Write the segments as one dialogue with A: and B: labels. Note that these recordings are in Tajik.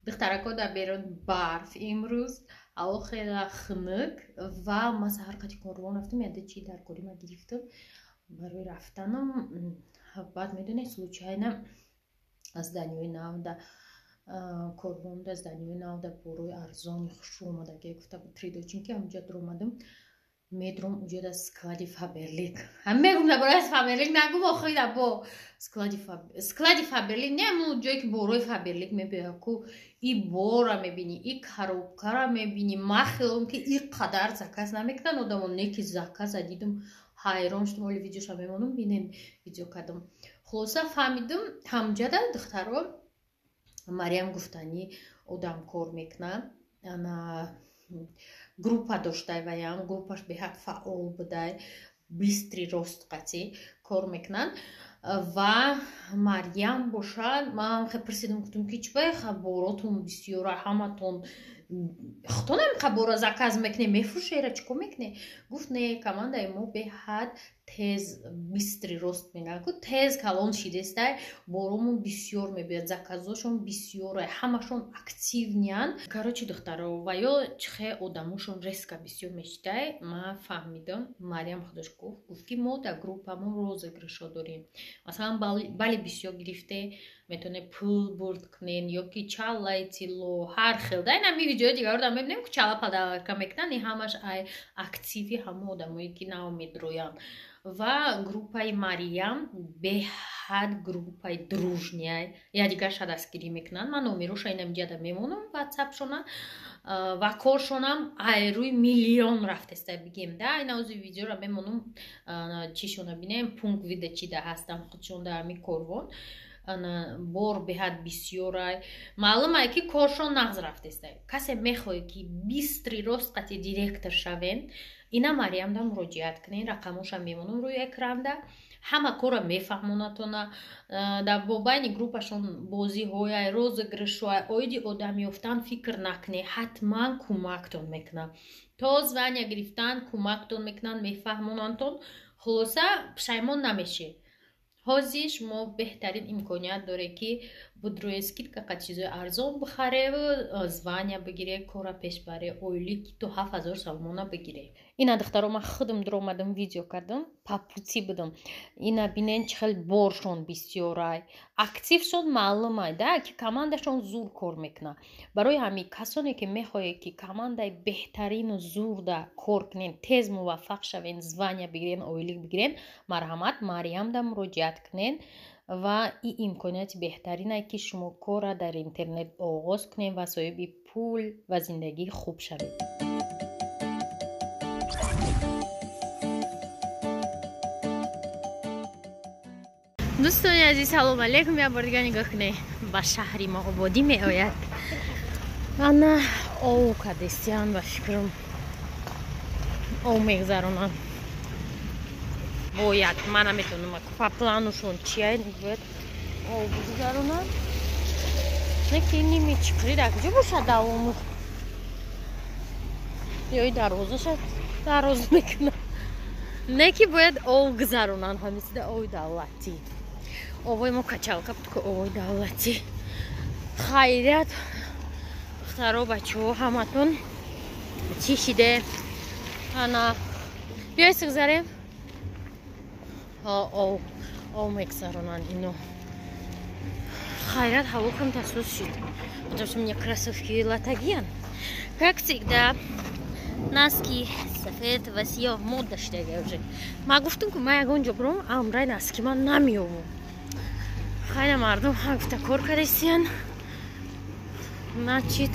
A: دخترک‌ها در بیرون برف امروز هوا خیلی خنک و ما سحر قتی کاروان رفتم یاد چی در کوری ما گرفتم برای رفتنم بعد میدونی случайно از دنیای نو در کاروان از دنیای نو در بروی ارزان خوش اومده که گفتم تریدوچین که همونجا در اومدم میدرم اونجا در سکلادی فابرلیک همه میگم برای فابرلیک نگو آخری در با سکلادی فابرلیک نه همون جایی که بروی فابرلیک میبینی که این بورا میبینی این کاروبکا را میبینی ما خیلیم که این قدر زکاز نمیکنن آدمون نه که زکاز دیدم حیران شدم ولی ویدیوش هم میمونم بینیم ویدیو کردم خلاصه فهمیدم همونجا در دخترها مریم گفتنی آدم کار میکنن انا группа доштай ваям группаш беҳад фаъол будай бистри ростқатӣ кор мекунанд ва марьям бошад ман хе присидам гуфтам ки чӣ хаборотун бисёра ҳаматон хто намеқа бора заказ мекунем мефурӯшера чӣ кор мекунем гуфт не командаи мо беҳад тез бистри рост мегӯяд ку тез калон шидестай боромон бисёр мебиёд заказошон бисёра ҳамашон активниянд короче духтаро ва ё чихе одамошон резко бисёр мешидай ман фаҳмидам марьям худаш гуфт ки мо дар группамон розыгрышо дорем масалан бали бисёр гирифте метавонед пул бурд кунен ё ки чаллаи тилло ҳар хел да инами видеои дигаро да мебинем ки чалла падалка мекунанд ин ҳамаш ай активи ҳама одамое ки нав медроянд ва группаи марьям беҳад группаи дружняй якдигарша дастгирӣ мекунанд ман номерошо инамҷа да мемонам ватсапшона ва коршонам ай рӯи миллион рафтестай бигем да ин ози видеора мемонам чишона бинем пункт вида чида ҳастам худшон да ами корвон бор беҳад бисёрай маълумае ки коршон нағз рафтестай касе мехоҳе ки бистри рост қати директор шавен ина марьямда муроҷиат кунен рақамоша мемонам рӯи экранда ҳама кора мефаҳмонатона дар бобайни группашон бозиҳояй розыгрышҳояй оиди одам ёфтан фикр накунед ҳатман кӯмактон мекунанд то звания гирифтан кӯмактон мекунанд мефаҳмонандтон хулоса пушаймон намешед ҳозир шумо беҳтарин имконият доред ки будрои скидка қа чизои арзон бихаред звания бигиред кора пеш баред ойлик то 7000 солмона бигиред ина духтаро ман худам дуромадам видео кардам по пути будам ина бинен чӣ хел боршон бисёрай актившон маълумай да ки командашон зур кор мекунад барои ҳамин касоне ки мехоҳед ки командаи беҳтарину зурда кор кунен тез муваффақ шавен звания бигирен ойлик бигирен марҳамат марьямда муроҷиат кунен ва ин имконияти беҳтаринае ки шумо кора дар интернет оғоз кунед ва соҳиби пул ва зиндагии хуб шавед дӯстони азиз салом алейкум я бор дигар нигоҳ кунед ба шаҳри мо ободӣ меояд ана ов кадестиян ба фикрам ов мегзаронанд бояд ман наметавонам по планушон чия бояд ов бигзаронанд не ки ними чиқри дар куҷо бошад давому ёи дарозашад дароз мекунад не ки бояд ов гузаронанд ҳамисида ови давлатӣ овои мо качалка буд ки овои давлатӣ хайрият духтаро бачаҳо ҳаматон чӣ шиде ана биёй сигзарем ов мегзаронанд ино хайрият ҳаво кам тасос шид потому что мне кроссовки латагиян как всегда носки сафед ва сиёҳ мода шидаги уже ман гуфтам ки ман ягон ҷо бурам амраи носки ман намеёвам хайна мардум гуфта кор кардестиян значит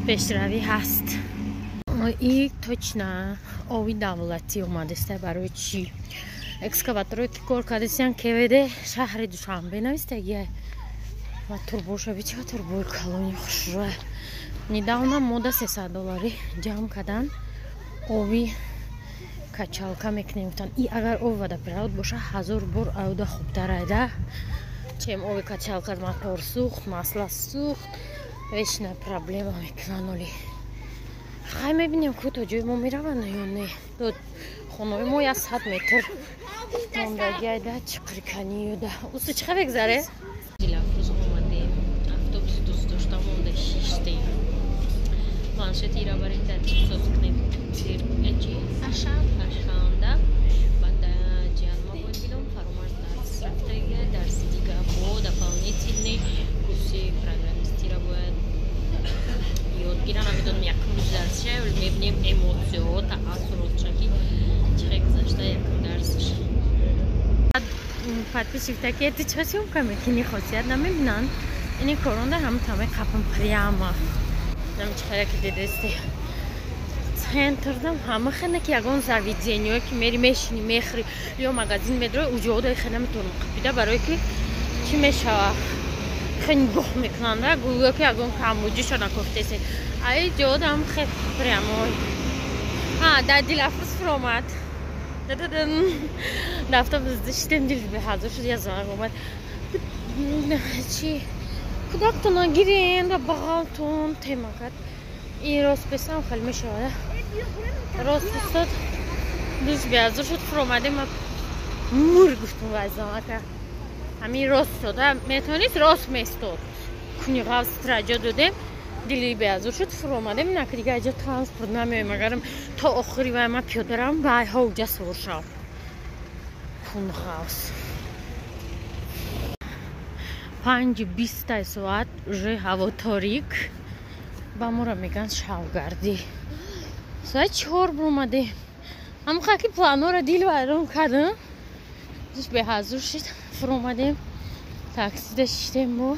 A: пешравӣ ҳаст и точно ови давлатӣ омадестай барои чӣ экскаваторе ки кор кардестиян квд шаҳри душанбе навистагия ва турбошави ча турбои калони хушрӯя недавно мода $300 ҷамъ кардан ови качалка мекунем гуфтан и агар ови водопровод боша 1000 бор ауда хубтарай да чем ови качалка мотор сӯхт масла сӯхт вечна проблема мекунан оли хай мебинем ку то ҷои мо мераванд ё не то хонаи мо 100 метр мондагиай да чиқрикани ёда усу чиқа бегзаре автобус سوسکنیم زیر اجی اشخانده بعد جانما بودیم فرامرز درس رفته درس دیگه بود дополнительный курсы программисти را باید یاد گیرن نمیدونم یک روز درسشه میبینیم اموسیو تاثیرات چکی چه گذشته یک درسش подписчики это что съемками не хотят нам именно они корона هم там капам прямо нам чхара ки дедесте центр там هم خنه که یگان заведение که میری میشینی میخری یا مغازین میدره اونجا خیلی نمیتونم قبیده برای که چی میشه خیلی گوه میکنن و گویا که یگان کاموجی شدن کفتیسی ای جا هم خیلی прямо در دیلافوس فرامد دفتر بزدشتیم دیل به حاضر شد یا زمان اومد چی کداکتون گیرین و بغالتون تیما کرد این راست بسیم خیلی میشه راست بستاد دوش به حاضر شد فرامده ما مور گفتم و از زمان که همین راست شد میتونید راست میستاد کنی غاز تراجع دادیم دیلی به حاضر شد فرامده من که دیگه اجا ترانسپورت نمیایم مگرم تا آخری و من پیاده روم به ها اوجا سور شم کن غاز 5:20 ساعت уже هوا تاریک با ما را میگن شبگردی ساعت 4 اومده اما خاکی پلانو را دیل برام کردم دوش به حاضر شد فرامدیم تاکسی داشتیم با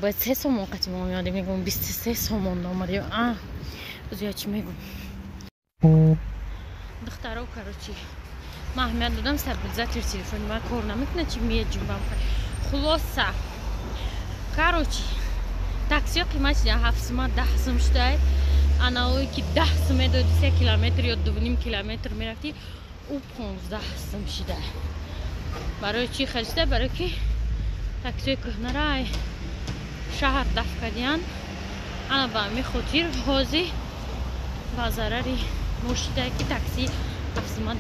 A: باید 3 سومون قطعی میاده میگم 23 سومون آمده بزریا چی میگم دخترها کاروچی ما اهمیت دادم стабилизатор تلفن من کار نمیکنه چی میاد جنبم خلاصه کاروچی تاکسی قیمت 7 سوم 10 سوم شده اناوی که 10 سوم دادی 3 کیلومتر یا 2.5 کیلومتر میرفتی او 15 سوم شده برای چی خرجته برای که تاکسی کهنه رای شهر دفع کردن انا با می خاطر حاضی با ضرری مشته که تاکسی 7 سوم 10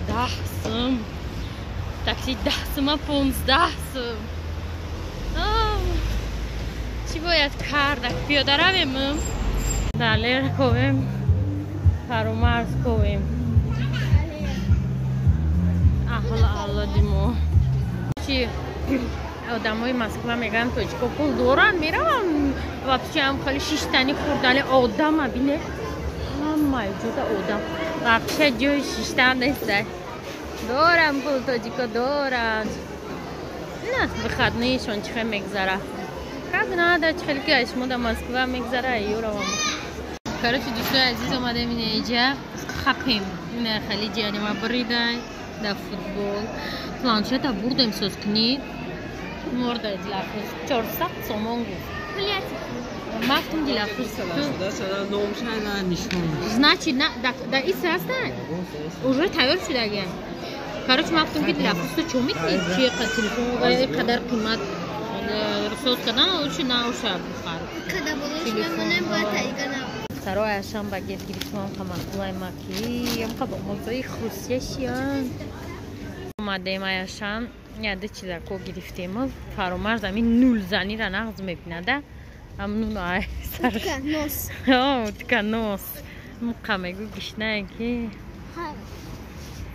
A: سوم تاکسی 10 سوم 15 سوم چی باید کرد پیاده رویم دلیر کویم فرامرز کویم احلا دیمو چی آدمای مسکو میگن تو چیکو پول دوران میرم و پیش هم خیلی شیشتنی خوردن آدم بینه همه جوده آدم بخشه جوی شیشتن نیسته دورم پول تو چیکو دورم نه بخد نیشون چی خیلی میگذره خب نه در چی خیلی که اشمو در مسکو میگذره یورا هم کارو چی دوستای عزیز اومده مینه ایجا خپیم اینه خیلی جانی ما بریده در فوتبول پلانشت بردیم سوز کنید مورد دیلافوس 400 سومون گفت مفتم دیلافوس значит да и састан уже тайор шудаgan короче мактум ки диляфусу чо митни чи телефон қадар қимат русоз кардан лучше на уша бухар когда будешь мемонем бояд тайгана сарой ашам ба гет гирифтам қамақулай маки ям қаба мозаи хрусяшиан омадем аяшам яде чиза ко гирифтем фаромарз амин нул зани ра нағз мебинада амнун ай сар нос о тканос мукамегу гишнаки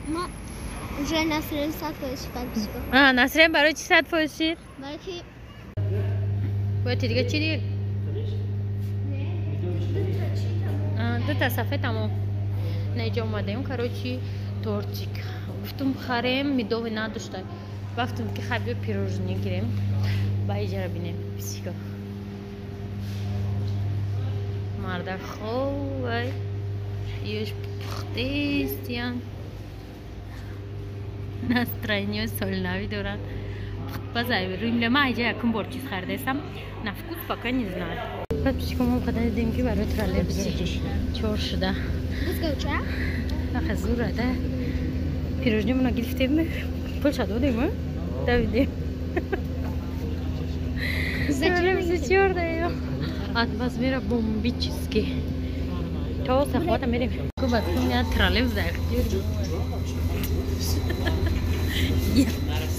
B: ما уже насрем сад поищи
A: насрем барои чи сад поищи
B: барои ки
A: бояд дига чи дир дута сафе тамом неҷа омадаем корочи тортик гуфтум харем мидови надошта вақтум ки хаби пирожни гирем ба иҷара бинем писико марда ховай ёш пухтестиян настроение солнави дорад базай рӯимля ма иҷа якум бор чиз хардесам на вкус пока не знаю писико мо қадар дидем ки барои троллейбуси чор шуда аха зурада пирожнимона гирифтем пулша додем давидем зачем даё атмос мера бомбический то сахвата мерем кубат меня троллейбус захтир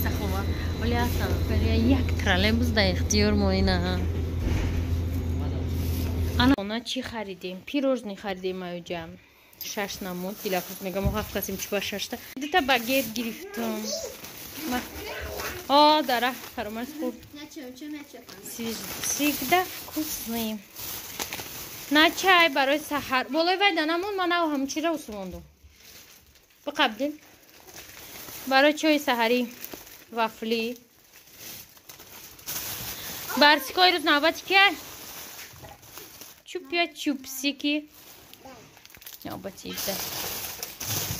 A: сахва оля сахва як троллейбус да ихтиёр моина Она чи харидим? Пирожный харидим, мою джам. Шаш намуд, дилафрут мега мухафкасим чуба шашта. Это багет грифтом. О, дара, харомас худ. Всегда вкусный. На чай барой сахар. Болой вайда намуд манау хамчира усумонду. Бақабдин. Барой чой сахари. Вафли. Барсикой роз навбати ке? Чупсики.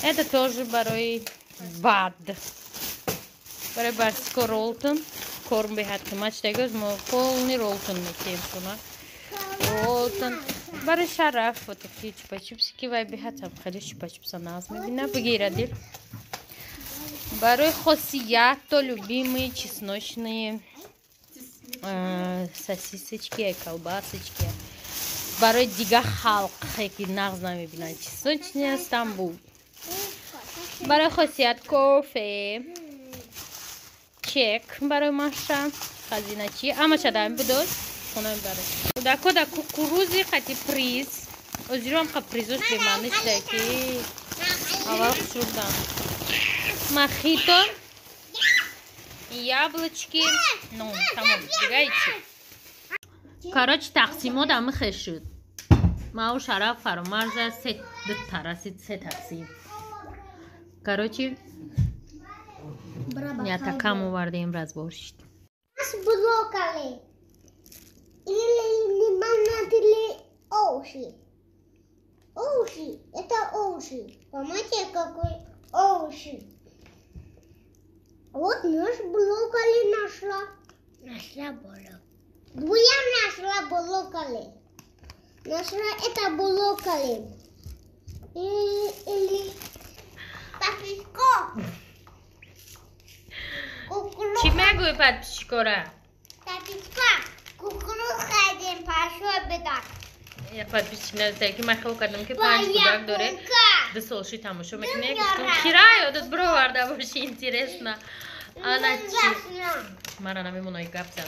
A: Это тоже барой бад. Барой барсико ролтон. Корм бехат кемач дегоз мо полный ролтон мекем шуна. Ролтон. Барой шараф. Вот такие чупа-чупсики вай бехат. Абхари чупа-чупса наз мебина. Бегирадир. Барой хосият, то любимые чесночные сосисочки, колбасочки. Барой дига халк, ки нагз намебинад чесночный Стамбул. Барой хосият кофе. Чек барой Маша. Хазиначи. Амаша дам будос. Хонам барой. Куда кукурузы хати приз. Озиром ха призош беманиш даки. Авал шурдам. Мохито. Яблочки. Ну, там убегаете. Короче, тақсимо дамы хешуд. Мау шараф фармарза сет тараси сетаси. Короче, я такому вардим разборщит.
B: Блокали. Или лимонад, или оуши. Оуши. Это оуши. Понимаете, какой оуши? Вот наш блокали нашла. Нашла блокали. Я нашла блокали. Нашла это блокали. Или паприка.
A: Чи мегуй подписчикора?
B: Паприка. Кукуруз хайдем пашо бедак.
A: Я подписчик таки махал кадам ки 5 кубак доре. Да слушай там еще мекне. Хираю, да бро варда вообще интересно. Она чи. Мара нами мной капсан.